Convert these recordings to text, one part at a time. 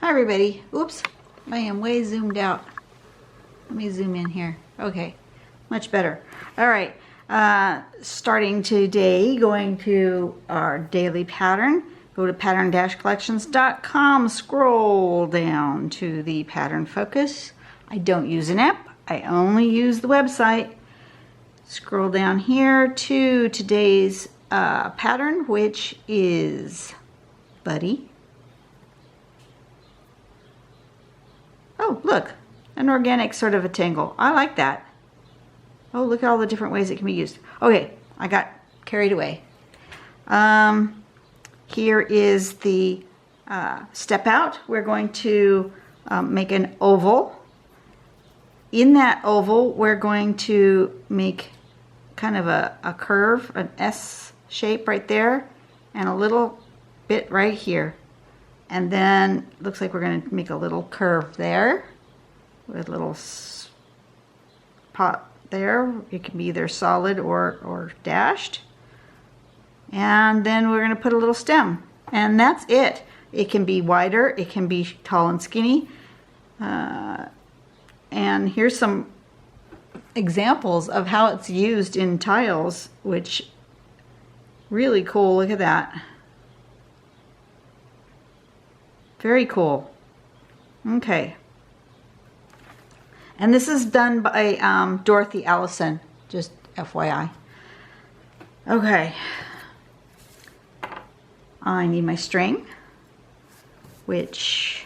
Hi everybody. Oops, I am way zoomed out. Let me zoom in here. Okay, much better. All right, starting today, going to our daily pattern. Go to pattern-collections.com, scroll down to the pattern focus. I don't use an app, I only use the website. Scroll down here to today's pattern, which is Buddy. Oh, look, an organic sort of a tangle. I like that. Oh, look at all the different ways it can be used. Okay, I got carried away. Here is the step out. We're going to make an oval. In that oval, we're going to make kind of a curve, an S shape right there, and a little bit right here. And then looks like we're going to make a little curve there with a little spot there. It can be either solid or dashed. And then we're going to put a little stem. And that's it. It can be wider, it can be tall and skinny. And here's some examples of how it's used in tiles, which really cool. Look at that. Very cool. Okay. And this is done by Dorothy Allison, just FYI. Okay. I need my string, which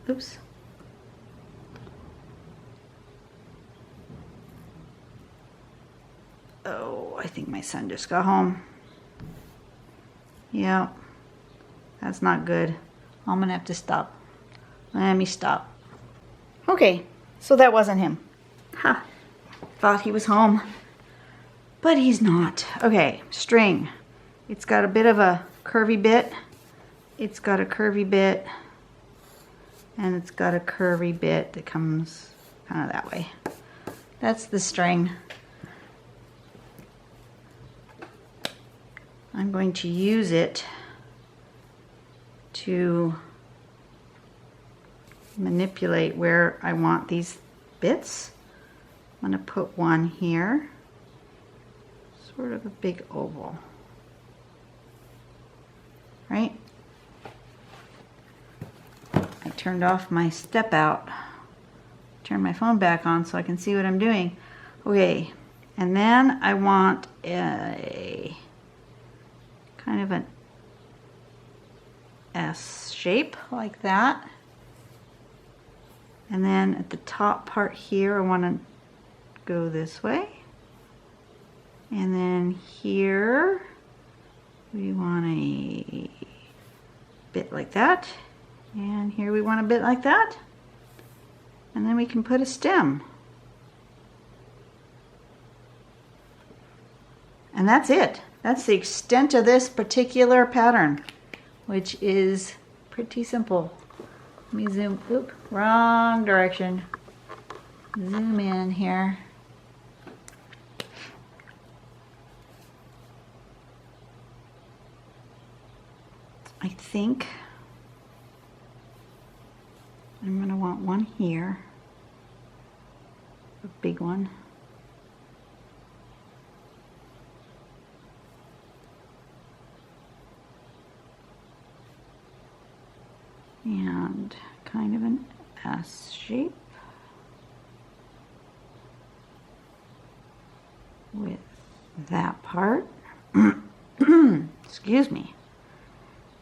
oops. Oh, I think my son just got home. Yeah, that's not good. I'm gonna have to stop. Let me stop. Okay, so that wasn't him. Ha, thought he was home, but he's not. Okay, string. It's got a bit of a curvy bit. It's got a curvy bit. And it's got a curvy bit that comes kind of that way. That's the string. I'm going to use it to manipulate where I want these bits. I'm going to put one here, sort of a big oval, right? I turned off my step out, turn my phone back on so I can see what I'm doing. Okay, and then I want a kind of an S shape like that. And then at the top part here, I want to go this way. And then here, we want a bit like that. And here we want a bit like that. And then we can put a stem. And that's it. That's the extent of this particular pattern, which is pretty simple. Let me zoom, oop, wrong direction. Zoom in here. I think I'm going to want one here, a big one. And kind of an S shape with that part. Excuse me.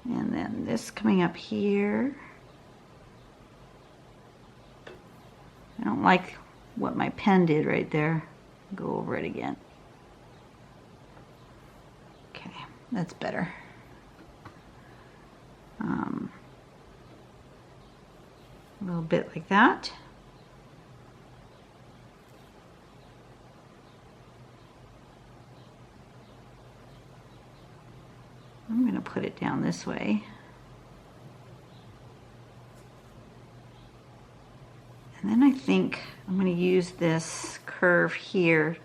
And then this coming up here. I don't like what my pen did right there. Go over it again. Okay, that's better. A little bit like that. I'm going to put it down this way. And then I think I'm going to use this curve here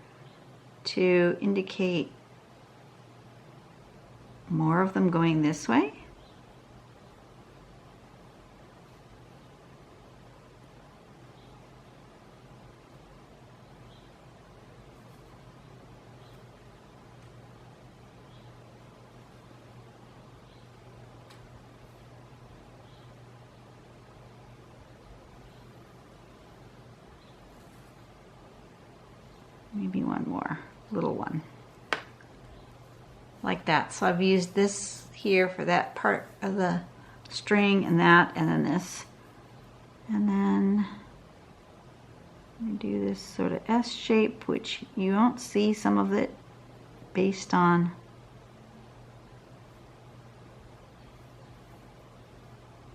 to indicate more of them going this way. Maybe one more, little one. Like that. So I've used this here for that part of the string and that, and then this. And then I do this sort of S shape, which you won't see some of it based on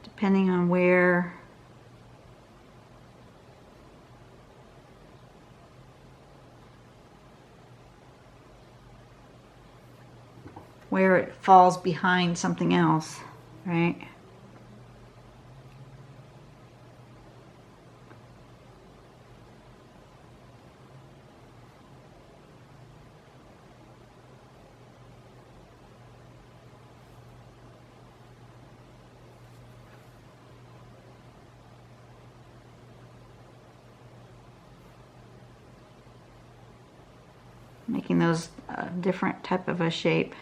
depending on where it falls behind something else, right? Making those different type of a shape.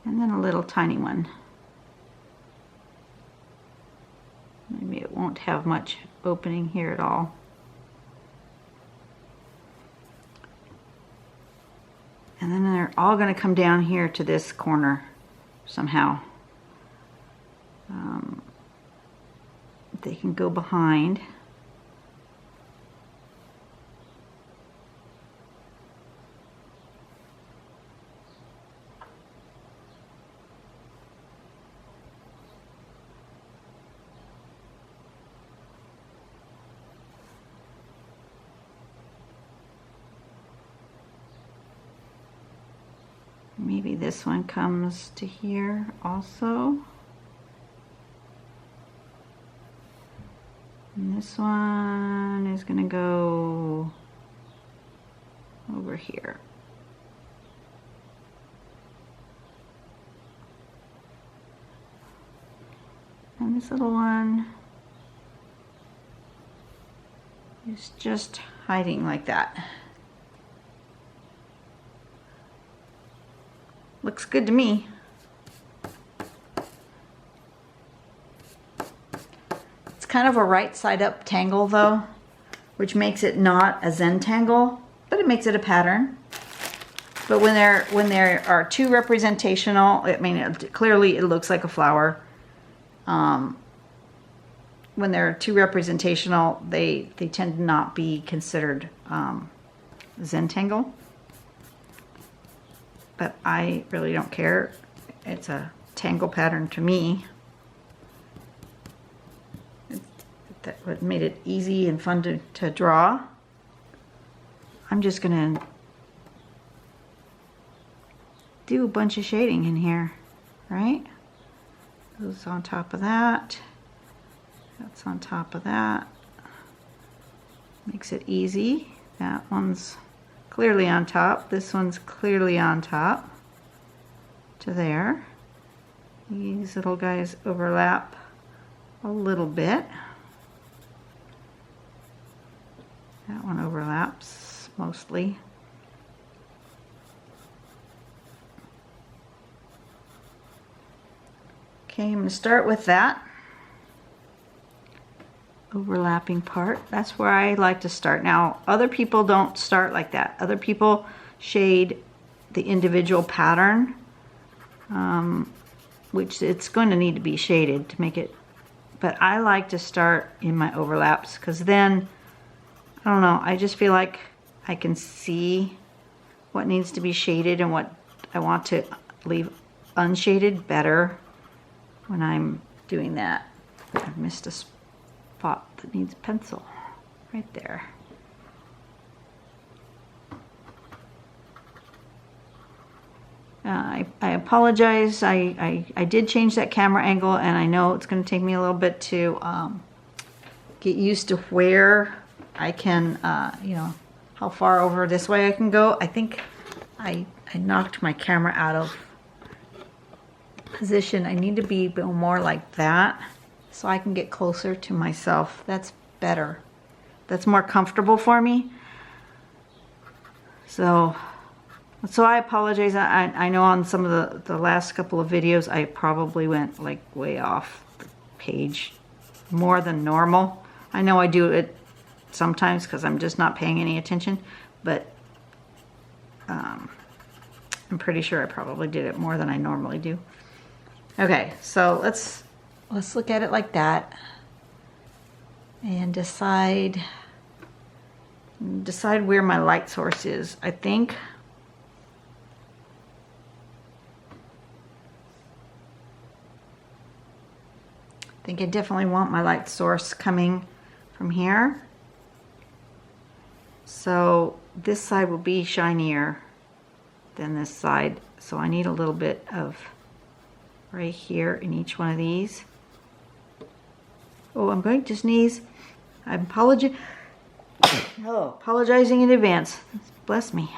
And then a little tiny one. Maybe it won't have much opening here at all. And then they're all going to come down here to this corner somehow. They can go behind. Maybe this one comes to here also. And this one is going to go over here. And this little one is just hiding like that. Looks good to me. It's kind of a right side up tangle though, which makes it not a Zentangle, but it makes it a pattern. But when there are two representational, I mean, clearly it looks like a flower. When they're two representational, they tend to not be considered Zentangle. But I really don't care. It's a tangle pattern to me. That what made it easy and fun to draw. I'm just gonna do a bunch of shading in here, right? Goes on top of that. That's on top of that. Makes it easy. That one's clearly on top. This one's clearly on top to there. These little guys overlap a little bit. That one overlaps mostly. Okay, I'm going to start with that overlapping part. That's where I like to start. Now, other people don't start like that. Other people shade the individual pattern, which it's going to need to be shaded to make it, but I like to start in my overlaps because then, I don't know, I just feel like I can see what needs to be shaded and what I want to leave unshaded better when I'm doing that. I've missed a spot that needs pencil right there. I apologize. I did change that camera angle, and I know it's going to take me a little bit to get used to where I can, you know, how far over this way I can go. I think I knocked my camera out of position. I need to be more like that so I can get closer to myself. That's better. That's more comfortable for me. So I apologize. I know on some of the last couple of videos I probably went like way off the page more than normal. I know I do it sometimes because I'm just not paying any attention, but I'm pretty sure I probably did it more than I normally do. Okay, so let's look at it like that and decide where my light source is. I think I definitely want my light source coming from here. So this side will be shinier than this side. So I need a little bit of right here in each one of these. Oh, I'm going to sneeze. I'm apologizing in advance. Bless me.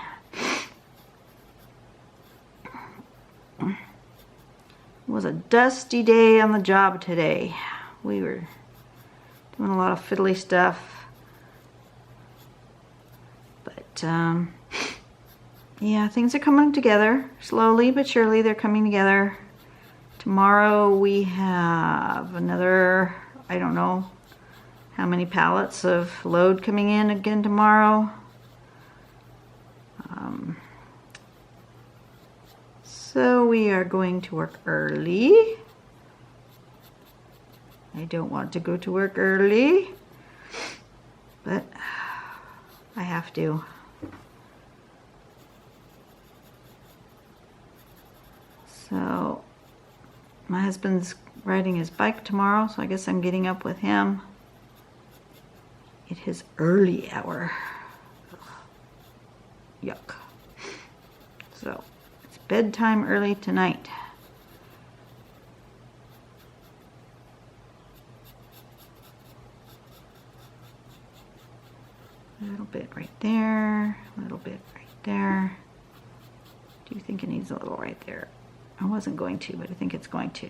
It was a dusty day on the job today. We were doing a lot of fiddly stuff. But yeah, things are coming together. Slowly but surely they're coming together. Tomorrow we have another, I don't know how many pallets of load coming in again tomorrow. So we are going to work early. I don't want to go to work early, but I have to. So my husband's riding his bike tomorrow, so I guess I'm getting up with him at his early hour. Yuck. So it's bedtime early tonight. A little bit right there, a little bit right there. Do you think it needs a little right there? I wasn't going to, but I think it's going to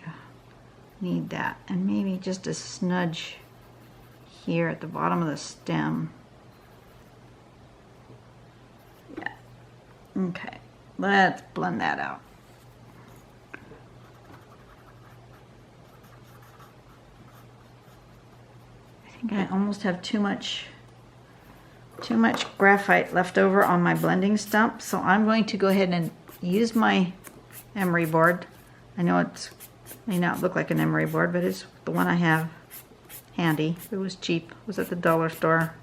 need that. And maybe just a smudge here at the bottom of the stem. Yeah. Okay. Let's blend that out. I think I almost have too much graphite left over on my blending stump, so I'm going to go ahead and use my emery board. I know it may not look like an emery board, but it's the one I have handy. It was cheap. It was at the dollar store.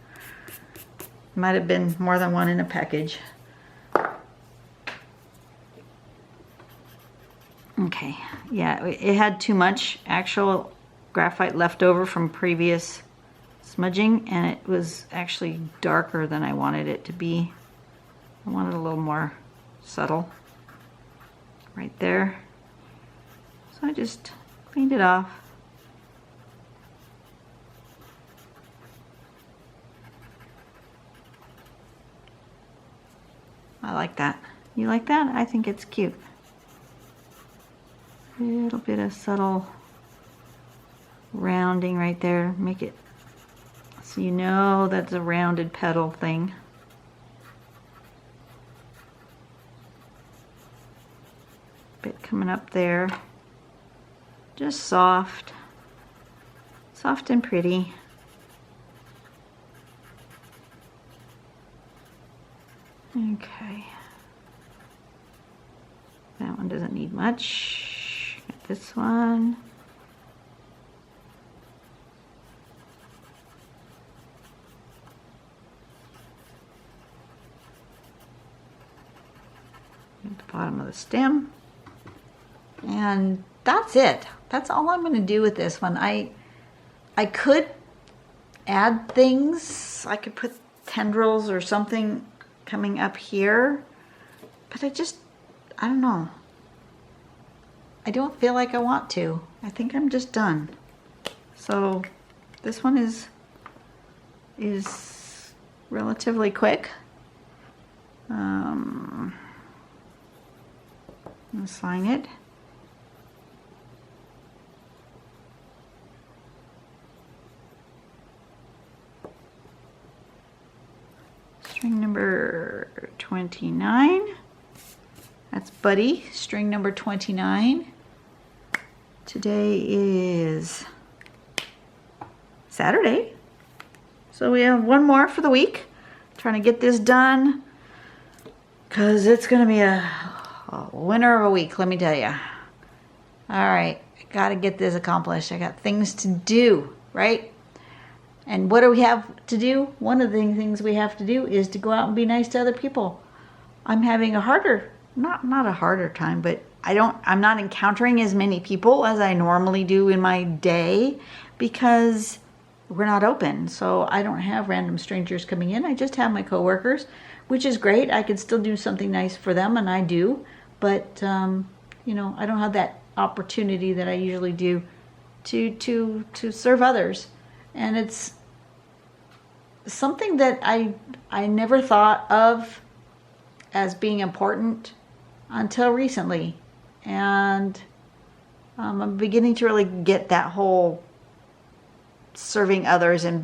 Might have been more than one in a package. Okay, yeah, it had too much actual graphite left over from previous smudging, and it was actually darker than I wanted it to be. I wanted a little more subtle right there. So I just cleaned it off. I like that. You like that? I think it's cute. A little bit of subtle rounding right there. Make it so you know that's a rounded petal thing. Bit coming up there. Just soft. Soft and pretty. Okay. That one doesn't need much. Got this one. At the bottom of the stem. And that's it. That's all I'm going to do with this one. I could add things. I could put tendrils or something coming up here, but I don't know. I don't feel like I want to. I think I'm just done. So this one is relatively quick. Let's sign it. String number 29. That's Buddy, string number 29. Today is Saturday. So we have one more for the week. Trying to get this done because it's going to be a winner of a week, let me tell you. All right, I got to get this accomplished. I got things to do, right? And what do we have to do? One of the things we have to do is to go out and be nice to other people. I'm having a harder, not a harder time, but I'm not encountering as many people as I normally do in my day because we're not open. So I don't have random strangers coming in. I just have my coworkers, which is great. I could still do something nice for them, and I do. But, you know, I don't have that opportunity that I usually do to serve others. And it's something that I never thought of as being important until recently. And I'm beginning to really get that whole serving others and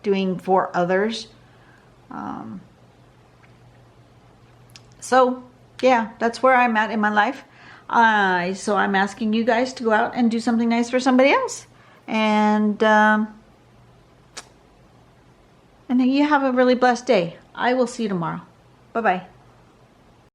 doing for others. So yeah, that's where I'm at in my life. So I'm asking you guys to go out and do something nice for somebody else. And you have a really blessed day. I will see you tomorrow. Bye-bye.